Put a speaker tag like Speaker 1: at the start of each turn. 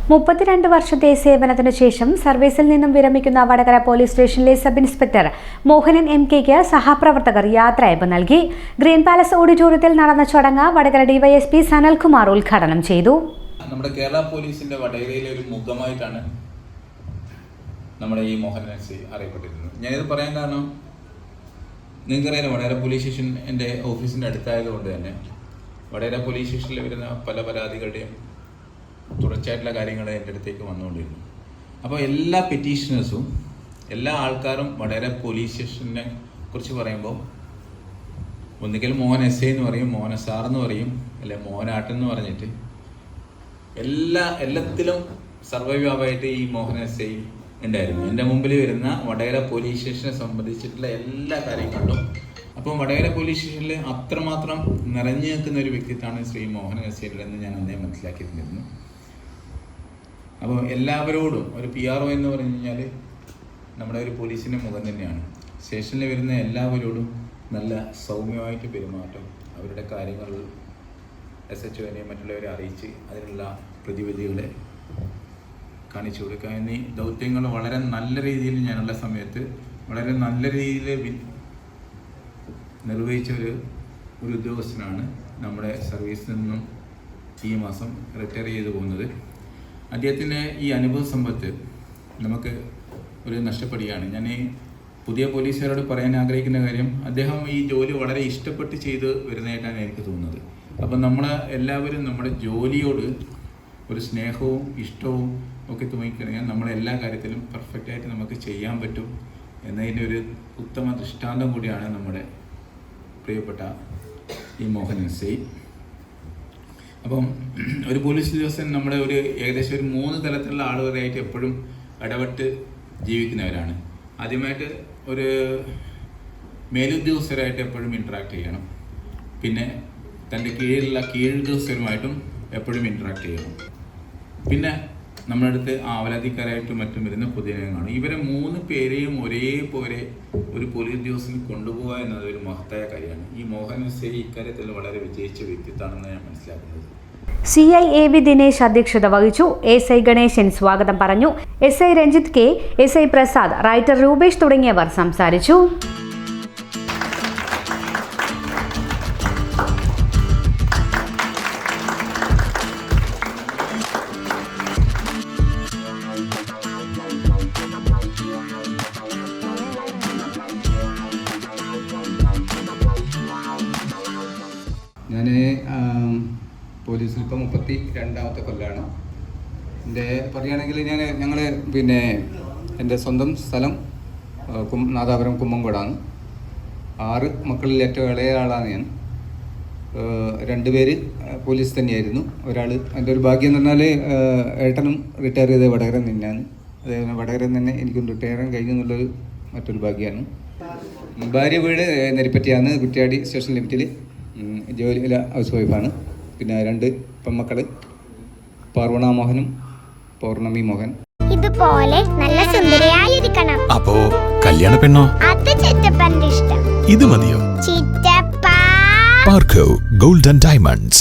Speaker 1: 32 വർഷത്തെ സേവനത്തിനു ശേഷം സർവീസിൽ നിന്നും വിരമിക്കുന്ന വടകര പോലീസ് സ്റ്റേഷനിലെ സബ് ഇൻസ്പെക്ടർ മോഹനൻ എം.കെക്ക് സഹപ്രവർത്തകർ യാത്രയയപ്പ് നൽകി. ഗ്രീൻ പാലസ് ഓഡിറ്റോറിയത്തിൽ നടന്ന ചടങ്ങ് വടകര ഡിവൈഎസ്പി സനൽകുമാർ ഉദ്ഘാടനം ചെയ്തു.
Speaker 2: നമ്മുടെ കേരള പോലീസിന്റെ വടകരയിലെ ഒരു മുഖമായിട്ടാണ് നമ്മുടെ ഈ മോഹനൻ എസ് അറിയപ്പെട്ടിരുന്നത്. ഞാനിത് പറയാൻ കാരണം നിങ്ങൾക്കറിയാലോ, വടകര പോലീസ് സ്റ്റേഷൻ എൻ്റെ ഓഫീസിൻ്റെ അടുത്തായതുകൊണ്ട് തന്നെ വടകര പോലീസ് സ്റ്റേഷനിൽ വരുന്ന പല പരാതികളുടെയും തുടർച്ചയായിട്ടുള്ള കാര്യങ്ങൾ എൻ്റെ അടുത്തേക്ക് വന്നുകൊണ്ടിരുന്നു. അപ്പോൾ എല്ലാ പെറ്റീഷനേഴ്സും എല്ലാ ആൾക്കാരും വടകര പോലീസ് സ്റ്റേഷനെ കുറിച്ച് പറയുമ്പോൾ ഒന്നുകിൽ മോഹൻ എസ് എന്ന് പറയും, മോഹൻ സാർ എന്ന് പറയും, അല്ലെ മോഹനാട്ടൻ എന്ന് പറഞ്ഞിട്ട് എല്ലാത്തിലും സർവൈവായിട്ട് ഈ മോഹൻ എസ് ഐ ഉണ്ടായിരുന്നു. എൻ്റെ മുമ്പിൽ വരുന്ന വടകര പോലീസ് സ്റ്റേഷനെ സംബന്ധിച്ചിട്ടുള്ള എല്ലാ കാര്യങ്ങളിലും. അപ്പം വടകര പോലീസ് സ്റ്റേഷനിൽ അത്രമാത്രം നിറഞ്ഞു നിൽക്കുന്ന ഒരു വ്യക്തിത്വമാണ് ശ്രീ മോഹൻ എസ് ഐ എന്ന് ഞാൻ അന്നേ മനസ്സിലാക്കിയിരുന്നിരുന്നു. അപ്പോൾ എല്ലാവരോടും ഒരു PRO എന്ന് പറഞ്ഞു കഴിഞ്ഞാൽ നമ്മുടെ ഒരു പോലീസിൻ്റെ മുഖം തന്നെയാണ്. സ്റ്റേഷനിൽ വരുന്ന എല്ലാവരോടും നല്ല സൗമ്യമായിട്ട് പെരുമാറ്റം, അവരുടെ കാര്യങ്ങൾ SHOനെ മറ്റുള്ളവരെ അറിയിച്ച് അതിനുള്ള പ്രതിവിധികളെ കാണിച്ചു കൊടുക്കുക എന്നീ ദൗത്യങ്ങൾ വളരെ നല്ല രീതിയിൽ ഞാനുള്ള സമയത്ത് വളരെ നല്ല രീതിയിൽ നിർവഹിച്ച ഒരു ഉദ്യോഗസ്ഥനാണ് നമ്മുടെ സർവീസിൽ നിന്നും ഈ മാസം റിട്ടയർ ചെയ്തു പോകുന്നത്. അദ്ദേഹത്തിൻ്റെ ഈ അനുഭവ സമ്പത്ത് നമുക്ക് ഒരു നഷ്ടപ്പെടുകയാണ്. ഞാൻ ഈ പുതിയ പോലീസുകാരോട് പറയാൻ ആഗ്രഹിക്കുന്ന കാര്യം, അദ്ദേഹം ഈ ജോലി വളരെ ഇഷ്ടപ്പെട്ട് ചെയ്ത് വരുന്നതായിട്ടാണ് എനിക്ക് തോന്നുന്നത്. അപ്പം നമ്മൾ എല്ലാവരും നമ്മുടെ ജോലിയോട് ഒരു സ്നേഹവും ഇഷ്ടവും ഒക്കെ തോന്നിക്കഴിഞ്ഞാൽ നമ്മളെല്ലാ കാര്യത്തിലും പെർഫെക്റ്റായിട്ട് നമുക്ക് ചെയ്യാൻ പറ്റും എന്നതിൻ്റെ ഒരു ഉത്തമ ദൃഷ്ടാന്തം കൂടിയാണ് നമ്മുടെ പ്രിയപ്പെട്ട ഈ മോഹൻ എസ് ഐ. അപ്പം ഒരു പോലീസ് ഉദ്യോഗസ്ഥൻ നമ്മുടെ ഏകദേശം ഒരു 3 തലത്തിലുള്ള ആളുകളായിട്ട് എപ്പോഴും ഇടപെട്ട് ജീവിക്കുന്നവരാണ്. ആദ്യമായിട്ട് ഒരു മേലുദ്യോഗസ്ഥരായിട്ട് എപ്പോഴും ഇൻട്രാക്ട് ചെയ്യണം. പിന്നെ തൻ്റെ കീഴുദ്യോഗസ്ഥരുമായിട്ടും എപ്പോഴും ഇൻട്രാക്ട് ചെയ്യണം. പിന്നെ നമ്മുടെ അടുത്ത് ആവലാതിക്കാരായിട്ടും മറ്റും വരുന്ന പൊതുജനങ്ങളാണ്. ഇവരെ 3 പേരെയും ഒരേപോലെ ഒരു പോലീസ് ഉദ്യോഗസ്ഥൻ കൊണ്ടുപോകുക എന്നത് ഒരു മഹത്തായ കാര്യമാണ്. ഈ മോഹൻ എസ് ഐ ഇക്കാര്യത്തിൽ വളരെ വിജയിച്ച വ്യക്തിത്വമാണെന്ന് ഞാൻ മനസ്സിലാക്കുന്നത്.
Speaker 1: CI AV ദിനേശ് അധ്യക്ഷത വഹിച്ചു. SI ഗണേശൻ സ്വാഗതം പറഞ്ഞു. SI Ranjith K, SI Prasad, writer Rupesh തുടങ്ങിയവർ സംസാരിച്ചു.
Speaker 3: ഞാൻ പോലീസിൽ ഇപ്പോൾ 32ാമത്തെ കൊല്ലമാണ്. എൻ്റെ പറയുകയാണെങ്കിൽ ഞങ്ങൾ എൻ്റെ സ്വന്തം സ്ഥലം നാദാപുരം കുമ്മങ്കോടാണ്. 6 മക്കളിൽ ഏറ്റവും ഇളയ ആളാണ് ഞാൻ. 2 പേര് പോലീസ് തന്നെയായിരുന്നു. ഒരാൾ എൻ്റെ ഒരു ഭാഗ്യം എന്ന് പറഞ്ഞാൽ ഏട്ടനും റിട്ടയർ ചെയ്ത് വടകര തന്നെയാണ്. അതേപോലെ വടകര തന്നെ എനിക്കും റിട്ടയർ ചെയ്യാൻ കഴിഞ്ഞു എന്നുള്ളൊരു മറ്റൊരു ഭാഗ്യമാണ്. ഭാര്യ വീട് നെരിപ്പറ്റിയാണ്, കുറ്റ്യാടി സ്റ്റേഷൻ ലിമിറ്റിൽ ജോലി ഹൗസ് വൈഫാണ്. പിന്നെ 2 പെൺമക്കൾ, പാർവണ മോഹനും പൗർണമി മോഹൻ.
Speaker 4: ഇതുപോലെ നല്ല സുന്ദരിയായിരിക്കണം.
Speaker 5: അപ്പോ കല്യാണ പെണ്ണോ?
Speaker 4: അത് ചിറ്റപ്പന്റെ ഇഷ്ടം.
Speaker 5: ഇത് മതിയോ?
Speaker 4: ചിറ്റപ്പ.
Speaker 5: പാർക്കോ ഗോൾഡൻ ഡയമണ്ട്സ്.